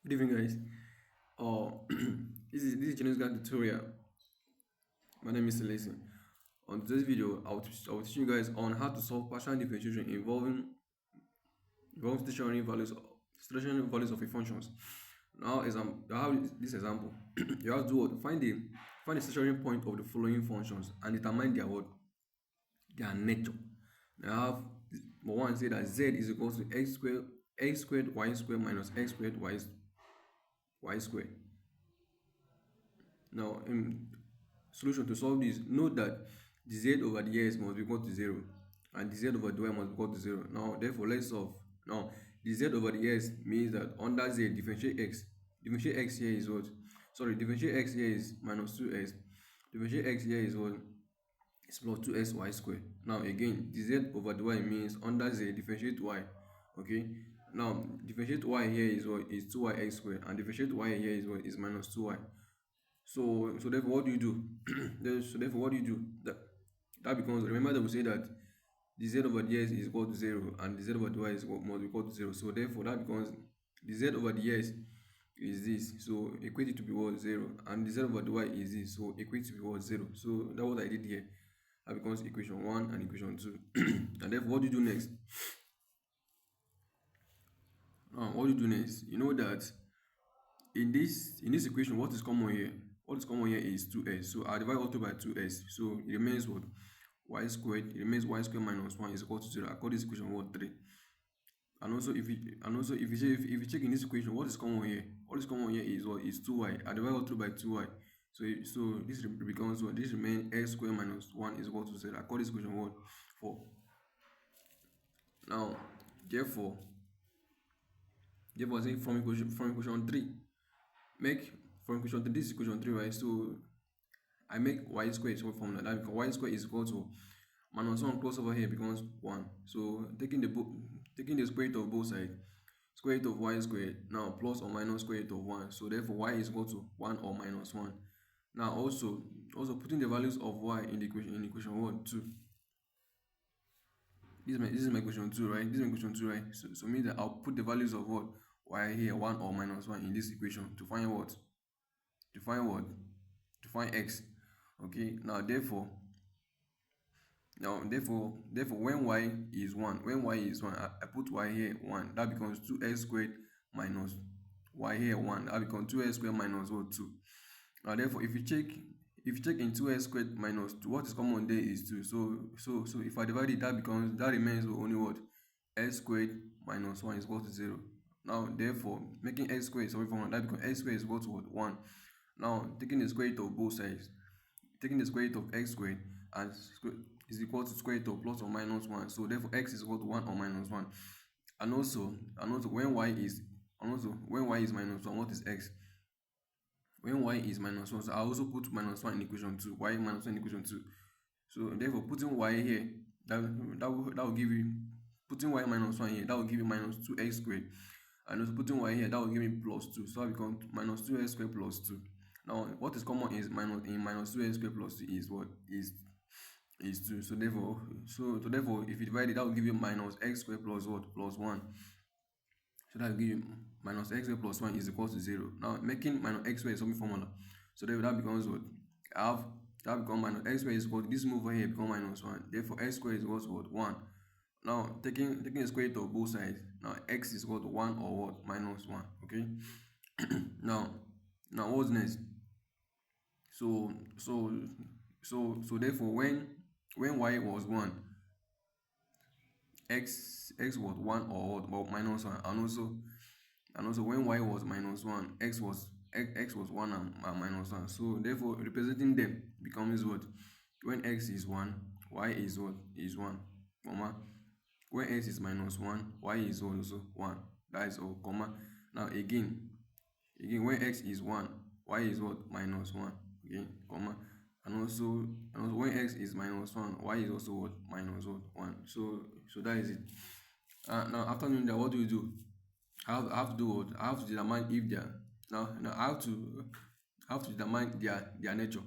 Good evening, guys. This is Genesis Guide tutorial. My name is Celeste. On today's video, I will teach you guys on how to solve partial differentiation involving stationary values of a functions. Now, I have this example. You have to do what? Find the stationary point of the following functions and determine their nature. Now, I have one say that z is equal to x squared y squared minus x squared y squared. Now, solution to solve this, note that the z over the x must be equal to 0 and the z over the y must be equal to 0. Now, therefore, let's solve. Now, the z over the x means that under z, differentiate x. Differentiate x here is what? Sorry, differentiate x here is minus 2x. Differentiate x here is what? It's plus 2xy squared. Now, again, the z over the y means under z, differentiate y. Okay? Now, differentiate y here is what? Is 2yx squared. And differentiate y here is what? Is minus 2y. So therefore, what do you do? So therefore, what do you do? That becomes, remember that we say that the z over the s is equal to 0 and the z over the y must be equal to 0. So therefore, that becomes the z over the s is this. So equate it to be what? 0. And the z over the y is this. So equate it to be what? 0. So that's what I did here. That becomes equation 1 and equation 2. And therefore, what do you do next? What do you do next? You know that in this equation, what is common here? What is common here is 2s. So I divide all through by 2s. So it remains what? Y squared. It remains y squared minus 1 is equal to 0. I call this equation what? 3. And also if you check in this equation, what is common here? What is common here is what? Is 2y. I divide all through by 2y. So this becomes what? This remains x squared minus 1 is equal to 0. I call this equation what? 4. Now, therefore, say from equation 3, make from equation 3, this is equation 3, right? So I make y squared is formula that because y squared is equal to minus 1 plus over here becomes 1. So taking the square root of both sides, square root of y squared, now plus or minus square root of 1. So therefore y is equal to 1 or minus 1. Now also putting the values of y in the equation 1, 2. This is my equation 2, right? This is my equation 2, right? So means that I'll put the values of what? Y here, 1 or minus 1 in this equation to find what? To find what? To find x. Okay, therefore when y is 1, I put y here 1. That becomes 2x squared minus y here 1. That becomes 2x squared minus what? 2. Now therefore, if you check in 2x squared minus 2, what is common there is 2. So if I divide it, that remains only what? X squared minus 1 is equal to 0. Now therefore, making x squared is sorry for 1, that becomes x squared is equal to what? 1. Now taking the square root of both sides, taking the square root of x squared and is equal to square root of plus or minus 1. So therefore x is equal to 1 or minus 1. And also when y is minus 1, what is x? When y is minus 1, so I also put minus 1 in equation 2. Y minus 1 in equation 2. So therefore putting y here, that will give you, putting y minus 1 here, that will give you minus 2x squared. And also putting y here, that will give me plus 2. So I become minus 2x squared plus 2. Now what is common is minus 2x squared plus 2 is what? Is 2. So therefore if you divide it, that will give you minus x squared plus what? Plus 1. So that will give you minus x squared plus 1 is equal to 0. Now making minus x squared is some formula. So therefore that becomes what? That becomes minus x squared is equal to this move over here become minus 1. Therefore x squared is equal to what? 1. Now taking the square root of both sides, now x is equal to 1 or what? Minus 1. Okay. now what's next? So therefore when y was 1, x was 1 or minus 1. And also when y was minus 1, x was 1 and minus 1. So therefore representing them becomes what? When x is 1, y is what? Is 1, comma. When x is minus 1, y is also 1. That is all, comma. Now again when x is 1, y is what? Minus 1. Again, comma. And also when x is minus 1, y is also what? Minus what? 1. So that is it. Now after doing that, what do you do? I have to do what? I have to determine if they are now I have to determine their nature.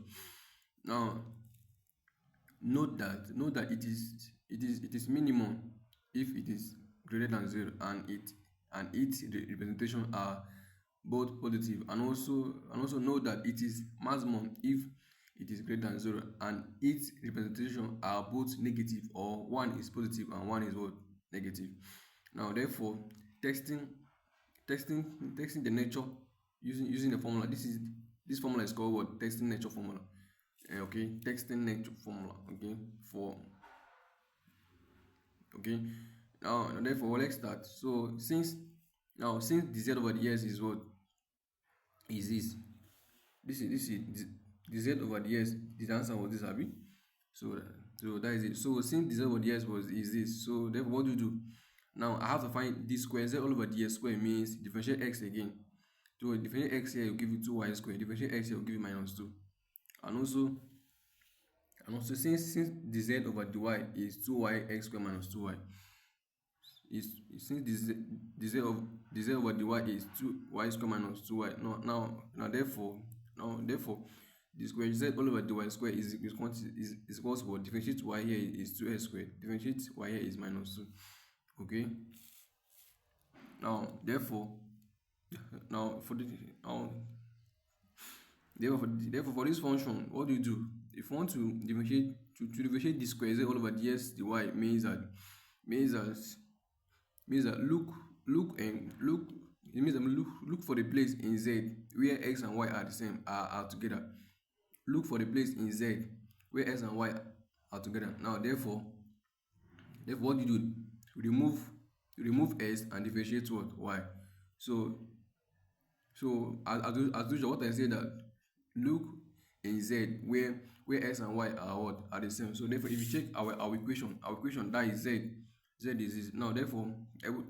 Now note that it is minimum if it is greater than 0 and its representation are both positive, and also know that it is maximum if it is greater than 0, and its representation are both negative, or one is positive and one is what, negative. Now therefore, testing testing the nature using the formula. This formula is called what? Testing nature formula. Okay, testing nature formula. Okay, for okay. Now therefore, let's start. So since the z over the s is what, is this is the z over the s, the answer was this, abi. So so that is it. So since the z over the s was is this, so therefore what do you do? Now I have to find this square. Z all over the s square means differentiate x again. So differentiate x here will give you 2y square. Differentiate x here will give you minus 2. And also since the z over the y is 2y x square minus 2y, is since the z over the y is 2y square minus 2y. Now therefore the square z all over the y square is equals to what? Differentiate y here is 2x squared. Differentiate y here is minus 2. Okay. Now therefore now for the now therefore for this function, what do you do? If you want to differentiate the square z all over the s dy, means that look it means that look for the place in z where x and y are the same, are together. Look for the place in z where x and y are together. Now therefore what do you do? Remove s and differentiate what? Y. So as usual, what I say that look in z where x and y are what, are the same. So therefore if you check our equation, that is z is this. Now therefore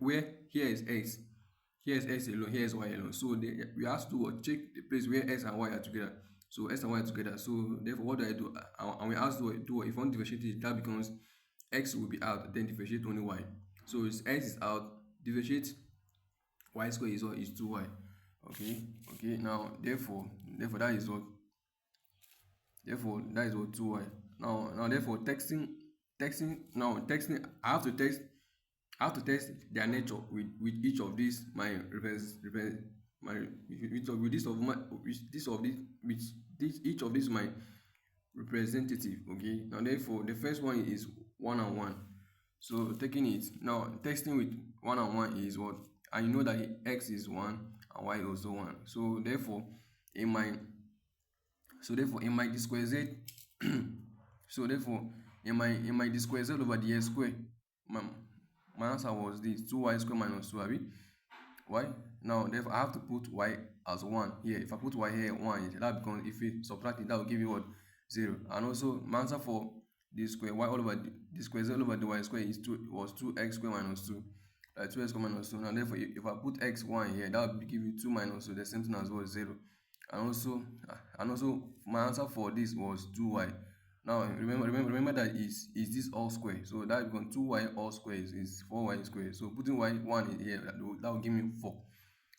where here is x alone, here is y alone. So we have to what? Check the place where x and y are together. So x and y are together. So therefore what do I do? And we ask to do what? If you want to differentiate it, that becomes x will be out, then differentiate only y. So x is out, differentiate y square is what? Is 2y. Okay. Now therefore that is what 2y. Now therefore texting I have to test their nature with each of these my each of these my representative. Okay. Now therefore the first one is 1 and 1. So taking it now, testing with 1 and 1 is what? And you know that x is 1 and y is also 1. So therefore in my d square z so therefore in my d square z over the s square, my answer was this 2y square minus 2, abi. Why? Now therefore I have to put y as 1 here. If I put y here 1 here, that becomes, if you subtract it, that will give you what? 0. And also my answer for this square y all over the square z all over the y square was 2x square minus 2. 2x square minus 2. Now therefore if I put x 1 here, that will give you 2 minus 2, the same thing as well, 0. And also my answer for this was 2y. Now remember that is this all square, so that becomes 2y all square is 4y square. So putting y 1 in here, that will give me 4.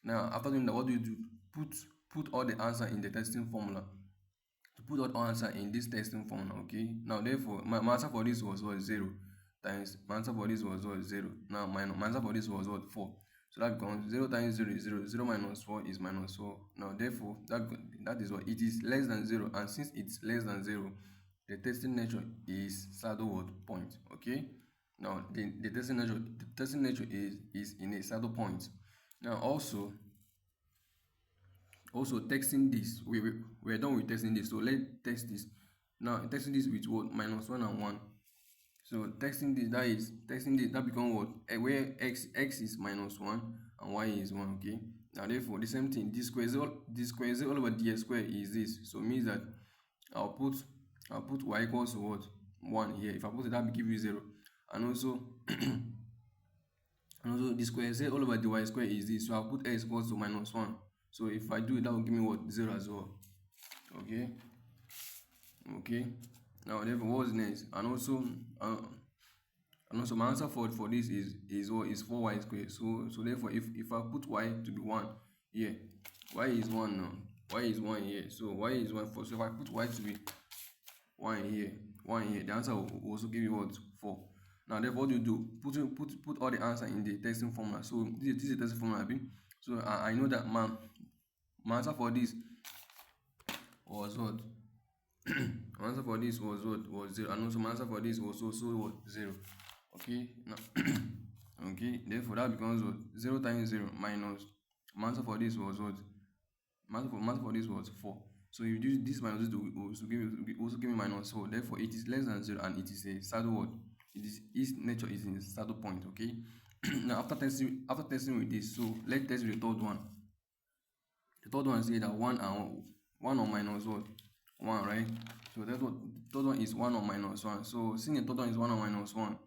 Now after doing that, what do you do? Put all the answer in the testing formula. To put all the answer in this testing formula. Okay. Now therefore my answer for this was what? 0 times my answer for this was what? 0. Now my answer for this was what? 4. So that becomes 0 times 0 is 0. 0 minus 4 is minus 4. Now therefore that is what? It is less than 0, and since it's less than 0, the testing nature is saddle word point. Okay. Now the testing nature is in a saddle point. Now also testing this, we're done with testing this, so let's test this. Now testing this with what? Minus 1 and 1. So testing this, that becomes what? Where x is minus 1 and y is 1. Okay. Now therefore the same thing, this square z all over d square is this. So it means that I'll put y equals to what? 1 here. If I put it, that will give you 0. And also the square z all over the y square is this. So I'll put x equals to minus 1. So if I do it, that will give me what? 0 as well. Okay. Now therefore what's next? And also my answer for this is what? Is 4y squared. So therefore if I put y to be 1 here, y is 1 now. Y is 1 here. So y is 1 for. So if I put y to be 1 here, the answer will also give you what? 4. Now therefore what do you do? Put all the answer in the testing formula. So this is the testing formula. So I know that my answer for this was what? My answer for this was what? Was 0. And also my answer for this was also what? 0. Okay, now okay, therefore that becomes what? 0 times 0 minus, my answer for this was what? My answer for this was 4. So if you do this minus this will also give me minus 4. Therefore it is less than 0 and it is a saddle word. It is its nature is in a saddle point. Okay. Now after testing with this, so let's test with the third one. The third one say that 1 or minus what? 1, right? So that's what the third one is, 1 or minus 1. So since the third one is 1 or minus 1,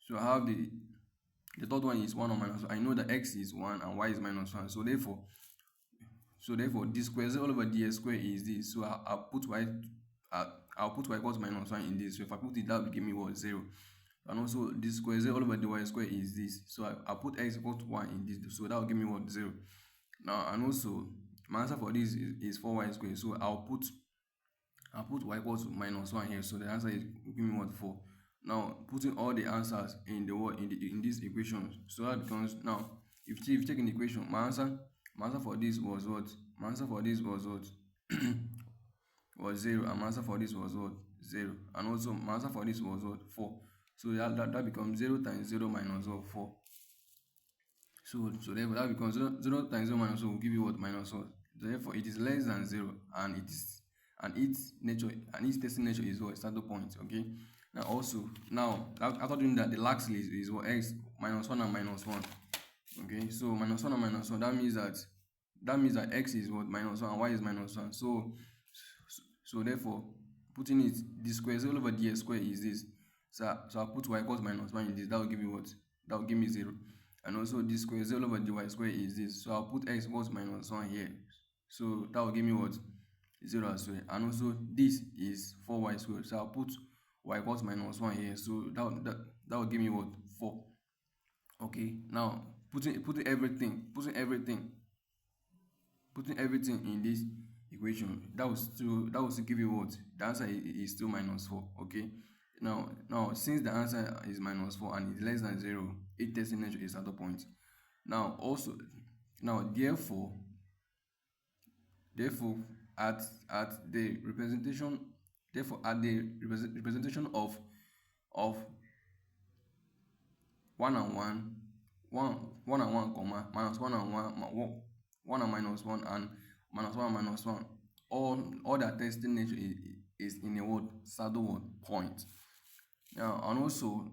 so I have the third one is 1 or minus 1. I know that x is 1 and y is minus 1. So therefore d square 0 all over dx square is this. So I'll put y equals minus 1 in this. So if I put it, that will give me what? 0. And also d square 0 all over dy square is this. So I'll put x equals to 1 in this. So that will give me what? 0. Now, and also my answer for this is 4y squared. So I'll put y equals to minus 1 here. So the answer is give me what? 4. Now putting all the answers in the word in this equation. So that becomes, now if you take an equation, my answer for this was what? My answer for this was what? Was 0, and my answer for this was what? 0. And also my answer for this was what? 4. So that becomes 0 times 0 minus what? 4. So therefore that becomes 0 times 0 minus 1 will give you what? Minus 1. Therefore it is less than 0 and its testing nature is what? Saddle point. Okay. Now also, after doing that, the last list is what? X minus 1 and minus 1. Okay, so minus 1 and minus 1, that means that x is what? Minus 1 and y is minus 1. So therefore, putting it, d square 0 over dx square is this. So I'll put y equals minus 1 in this. That will give me what? That will give me 0. And also d square 0 over dy square is this. So I'll put x equals minus 1 here. So that will give me what? 0 as well. And also this is 4y squared. So I'll put y equals minus 1 here. So that will give me what? 4. Okay, now putting everything in this equation, that will still give you what? The answer is still minus 4. Okay, now since the answer is minus 4 and it's less than 0, its testing nature is saddle point. Therefore at the representation of 1 and 1, 1 and 1 comma minus 1 and 1, 1 and minus 1, and minus 1 and minus 1, all that testing nature is in a word? Saddle word point. Now and also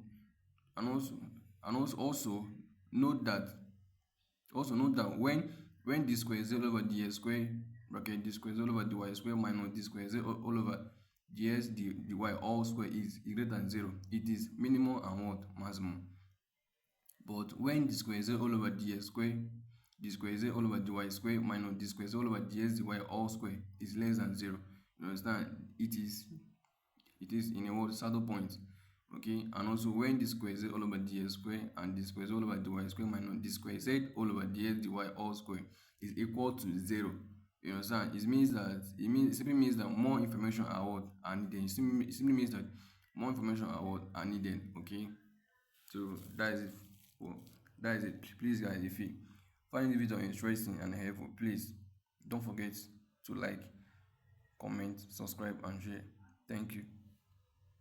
note that when d square is 0 over dx square bracket d square 0 over dy square minus d square 0 all over dx dy all square is greater than 0, it is minimum and what? Maximum. But when d square 0 all over dx square, d square 0 all over dy square minus d square 0 all over dx dy all square is less than 0, you understand? It is in a word? Saddle point. Okay, and also when d square 0 all over dx square and d square 0 all over dy square minus d square z all over dx dy all square is equal to 0, you understand? It simply means that more information are what are needed. It simply means that more information are what are needed. Okay, so that is it. Please guys, if you find the video interesting and helpful, please don't forget to like, comment, subscribe and share. Thank you.